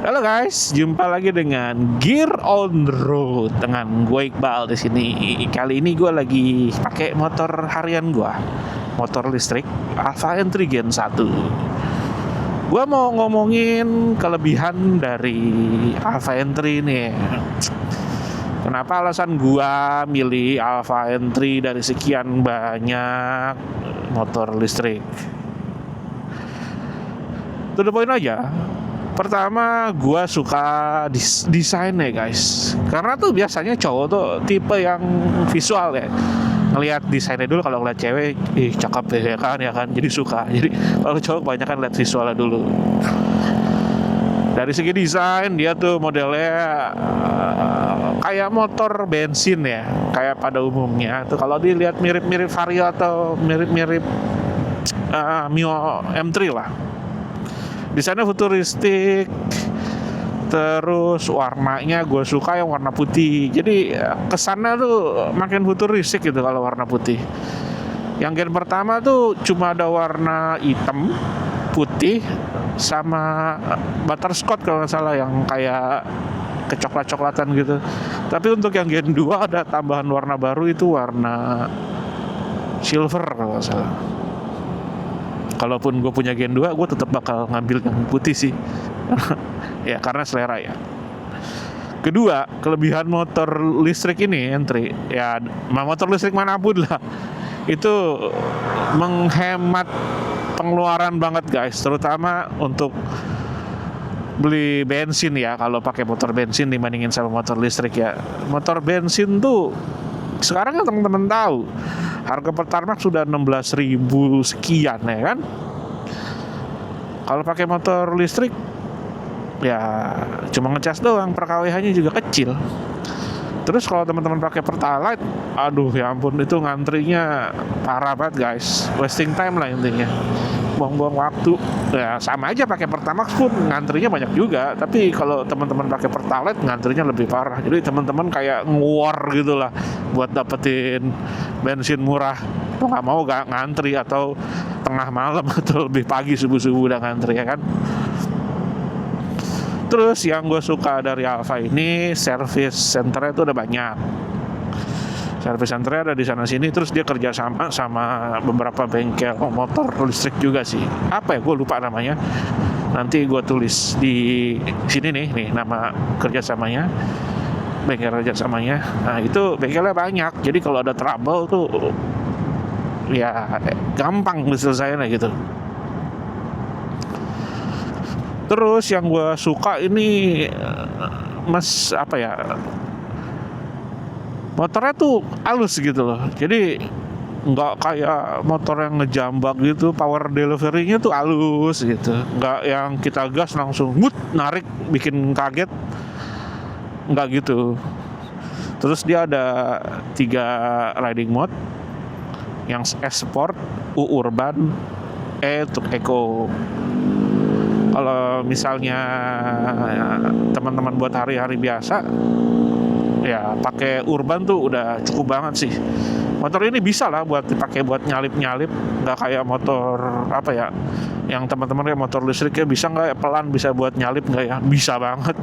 Halo guys, jumpa lagi dengan Gear on Road dengan gue Iqbal di sini. Kali ini gue lagi pakai motor harian gue, motor listrik Alpha Entry Gen 1. Gue mau ngomongin kelebihan dari Alpha Entry ini. Kenapa alasan gue milih Alpha Entry dari sekian banyak motor listrik? To the point aja. Pertama, gue suka desainnya guys. Karena tuh biasanya cowok tuh tipe yang visual ya. Ngelihat desainnya dulu, kalau ngeliat cewek, cakep ya kan, jadi suka. Jadi kalau cowok kebanyakan lihat visualnya dulu. Dari segi desain, dia tuh modelnya kayak motor bensin ya, kayak pada umumnya. Tuh kalau dilihat mirip-mirip Vario atau mirip-mirip Mio M3 lah. Desainnya futuristik, terus warnanya gue suka yang warna putih. Jadi kesannya tuh makin futuristik gitu kalau warna putih. Yang gen pertama tuh cuma ada warna hitam, putih, sama butterscotch kalau nggak salah, yang kayak kecoklat-coklatan gitu. Tapi untuk yang gen 2 ada tambahan warna baru, itu warna silver kalau nggak salah. Kalaupun gue punya Gen 2, gue tetap bakal ngambil yang putih sih. Ya karena selera ya. Kedua, kelebihan motor listrik ini Entry, ya motor listrik manapun lah, itu menghemat pengeluaran banget guys, terutama untuk beli bensin ya. Kalau pakai motor bensin dibandingin sama motor listrik ya, motor bensin tuh sekarang kan teman-teman tahu harga Pertamax sudah 16.000 sekian ya kan. Kalau pakai motor listrik ya cuma ngecas doang, per kWh-nya juga kecil. Terus kalau teman-teman pakai Pertalite, aduh ya ampun, itu ngantrinya parah banget guys, wasting time lah intinya, buang-buang waktu. Ya sama aja pakai Pertamax pun ngantrinya banyak juga, tapi kalau teman-teman pakai Pertalite ngantrinya lebih parah. Jadi teman-teman kayak war gitu lah buat dapetin bensin murah. Mau nggak mau gak ngantri, atau tengah malam atau lebih pagi subuh-subuh udah ngantri ya kan. Terus yang gue suka dari Alpha ini, service centernya itu udah banyak. Service centernya ada di sana sini. Terus dia kerja sama beberapa bengkel motor listrik juga sih. Apa ya, gue lupa namanya. Nanti gue tulis di sini nih nama kerjasamanya, bengkel kerjasamanya. Nah itu bengkelnya banyak. Jadi kalau ada trouble tuh ya gampang diselesaikan gitu. Terus yang gue suka ini motornya tuh halus gitu loh. Jadi nggak kayak motor yang ngejambak gitu. Power delivery-nya tuh halus gitu. Nggak yang kita gas langsung narik bikin kaget. Nggak gitu. Terus dia ada 3 riding mode. Yang S Sport, U Urban, E untuk Eco. Kalau misalnya teman-teman buat hari-hari biasa, ya pakai urban tuh udah cukup banget sih. Motor ini bisa lah buat dipakai buat nyalip-nyalip, nggak kayak motor yang teman-teman kayak motor listriknya bisa nggak ya, pelan bisa buat nyalip nggak ya? Bisa banget.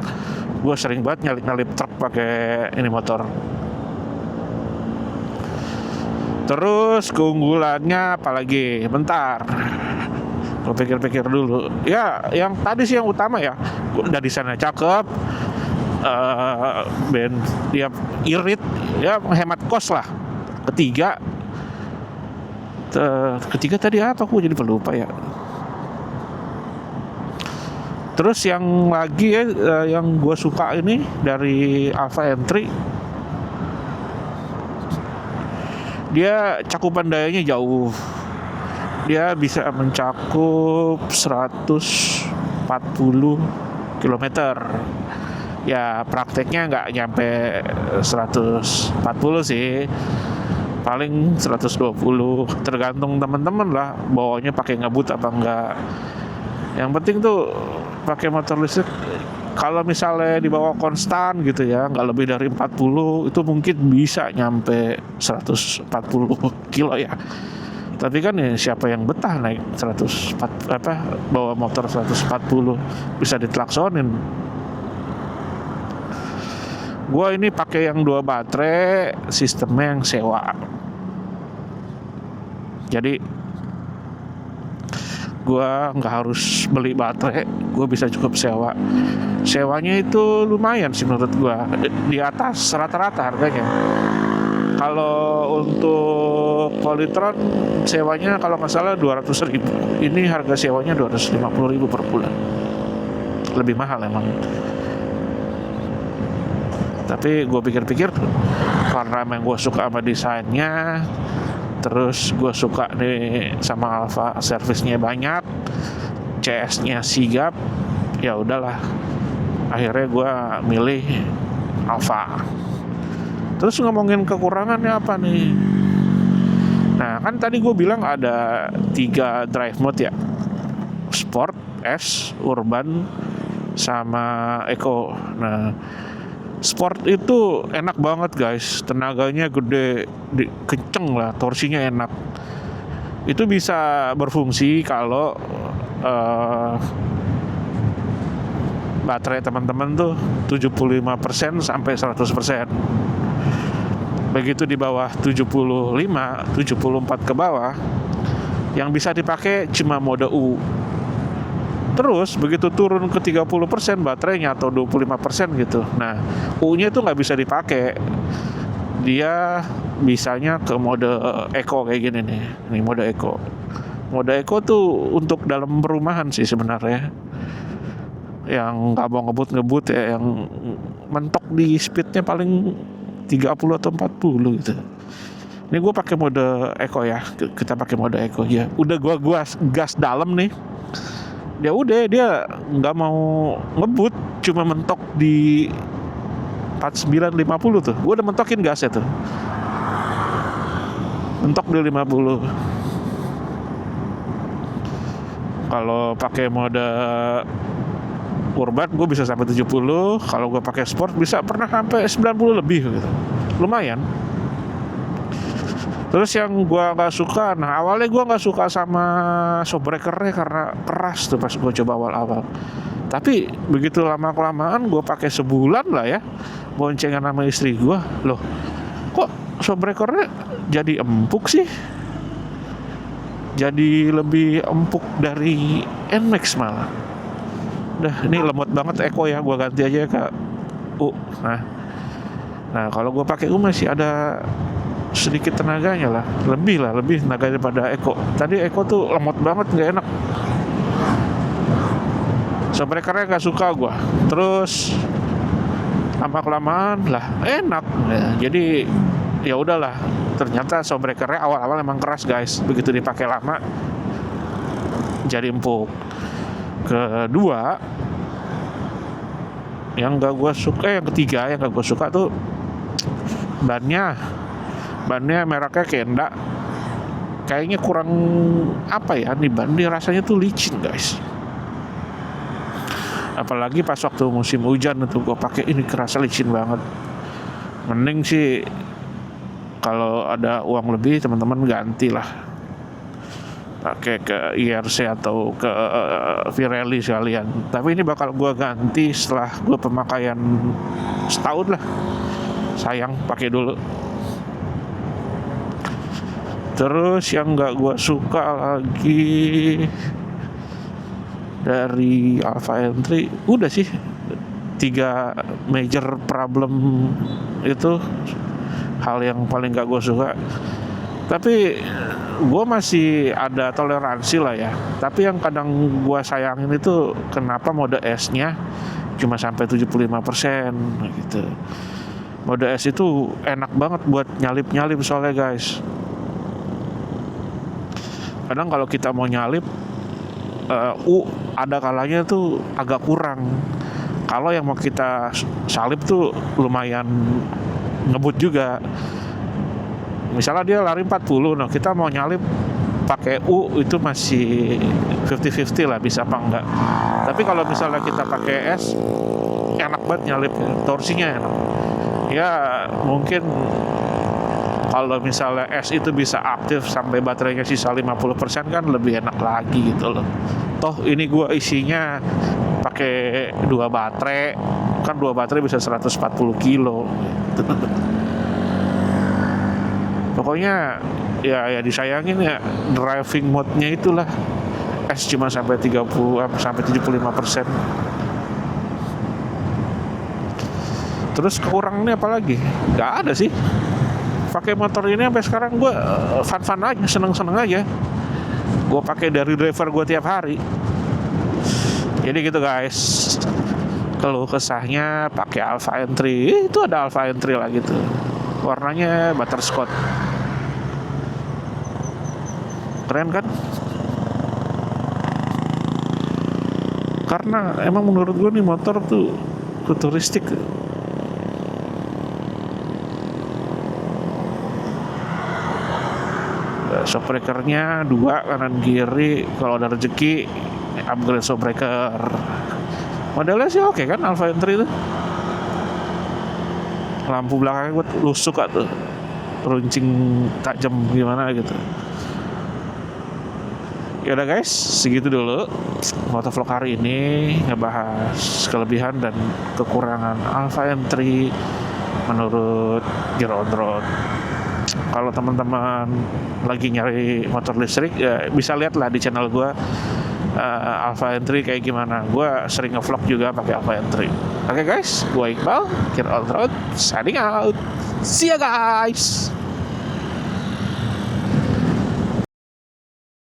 Gue sering banget nyalip-nyalip truk pakai ini motor. Terus keunggulannya apalagi? Bentar. Gue pikir-pikir dulu. Ya, yang tadi sih yang utama ya. Udah desainnya cakep. Dia irit, ya menghemat kos lah. Ketiga tadi apa? Aku jadi pelupa ya. Terus yang lagi ya, yang gue suka ini dari Alpha Entry, dia cakupan dayanya jauh. Dia bisa mencakup 140 km. Ya prakteknya nggak nyampe 140 sih, paling 120. Tergantung teman-teman lah bawanya pakai ngebut apa enggak. Yang penting tuh pakai motor listrik, kalau misalnya dibawa konstan gitu ya, nggak lebih dari 40, itu mungkin bisa nyampe 140 kilo ya. Tapi kan ya siapa yang betah naik bawa motor 140, bisa ditlaksonin. Gua ini pakai yang 2 baterai, sistemnya yang sewa. Jadi gua nggak harus beli baterai, gua bisa cukup sewa. Sewanya itu lumayan sih menurut gua, di atas rata-rata harganya. Kalau untuk Polytron sewanya kalau nggak salah 200.000. Ini harga sewanya 250.000 per bulan. Lebih mahal emang. Tapi gue pikir-pikir karena emang gue suka sama desainnya, terus gue suka nih sama Alfa, servisnya banyak, CS-nya sigap, ya udahlah. Akhirnya gue milih Alfa. Terus ngomongin kekurangannya apa nih? Nah kan tadi gue bilang ada 3 drive mode ya, Sport, S, Urban, sama Eco. Nah Sport itu enak banget guys, tenaganya gede, kenceng lah, torsinya enak. Itu bisa berfungsi kalau baterai teman-teman tuh 75% sampai 100%. Begitu di bawah 75, 74 ke bawah, yang bisa dipakai cuma mode U. Terus begitu turun ke 30% baterainya atau 25% gitu. Nah, U-nya itu nggak bisa dipakai. Dia bisanya ke mode Eco kayak gini nih. Ini mode Eco. Mode Eco tuh untuk dalam perumahan sih sebenarnya. Yang nggak mau ngebut ya, yang mentok di speednya paling 30 atau 40 gitu. Ini gue pakai mode Eco ya. Kita pakai mode Eco ya. Udah gua gas dalam nih. Ya udah dia nggak mau ngebut, cuma mentok di 49-50 tuh. Gue udah mentokin gasnya tuh, mentok di 50. Kalau pakai mode Urban gue bisa sampai 70. Kalau gue pakai Sport bisa pernah sampai 90 lebih gitu. Lumayan. Terus yang gue nggak suka, nah awalnya gue nggak suka sama shockbreakernya karena keras tuh pas gue coba awal-awal. Tapi begitu lama kelamaan gue pakai sebulan lah ya, boncengan sama istri gue, loh kok shockbreakernya jadi empuk sih? Jadi lebih empuk dari NMAX malah. Dah ini lemot banget Eco ya, gue ganti aja ke U. Nah kalau gue pakai U masih ada sedikit tenaganya lah, lebih tenaga daripada Eco. Tadi Eco tuh lemot banget, nggak enak. Shockbreakernya nggak suka gue. Terus lama kelamaan lah enak. Nah, jadi ya udahlah. Ternyata shockbreakernya awal-awal emang keras guys. Begitu dipakai lama jadi empuk. Kedua, yang ketiga yang gak gue suka tuh bannya mereknya Kenda. Kayaknya kurang apa ya, nih ban ini rasanya tuh licin guys. Apalagi pas waktu musim hujan itu gue pakai, ini kerasa licin banget. Mending sih kalau ada uang lebih teman-teman ganti lah, pakai ke IRC atau ke Pirelli sekalian. Tapi ini bakal gue ganti setelah gue pemakaian setahun lah. Sayang pakai dulu. Terus yang nggak gue suka lagi dari Alpha Entry, udah sih 3 major problem itu hal yang paling nggak gue suka. Tapi gue masih ada toleransi lah ya. Tapi yang kadang gue sayangin itu kenapa mode S-nya cuma sampai 75% gitu. Mode S itu enak banget buat nyalip-nyalip soalnya guys. Kadang kalau kita mau nyalip ada kalanya tuh agak kurang. Kalau yang mau kita salip tuh lumayan ngebut juga. Misalnya dia lari 40, nah kita mau nyalip pakai U itu masih 50-50 lah, bisa apa enggak. Tapi kalau misalnya kita pakai S, enak banget nyalip, torsinya enak. Ya mungkin kalau misalnya S itu bisa aktif sampai baterainya sisa 50% kan lebih enak lagi gitu loh. Toh ini gue isinya pakai 2 baterai, kan 2 baterai bisa 140 kilo. Pokoknya ya disayangin ya, driving mode-nya itulah cuma sampai 75%. Terus kekurangannya apa lagi? Gak ada sih. Pakai motor ini sampai sekarang gue fun aja, seneng aja. Gue pakai dari driver gue tiap hari. Jadi gitu guys. Kalau kesahnya pakai Alpha Entry, itu ada Alpha Entry lah gitu. Warnanya butterscotch. Keren kan? Karena emang menurut gue nih motor tuh futuristik. Shockbreakernya 2 kanan kiri, kalau ada rezeki upgrade shockbreaker. Modelnya sih oke kan Alpha Entry itu. Lampu belakangnya gue suka tuh, runcing tajam gimana gitu. Ya udah guys, segitu dulu motovlog hari ini, ngebahas kelebihan dan kekurangan Alpha Entry menurut Gear on Road. Kalau teman-teman lagi nyari motor listrik ya bisa lihat lah di channel gue, Alpha Entry kayak gimana. Gue sering ngevlog juga pakai Alpha Entry. Oke guys, gue Iqbal, Gear on Road, signing out. See ya guys.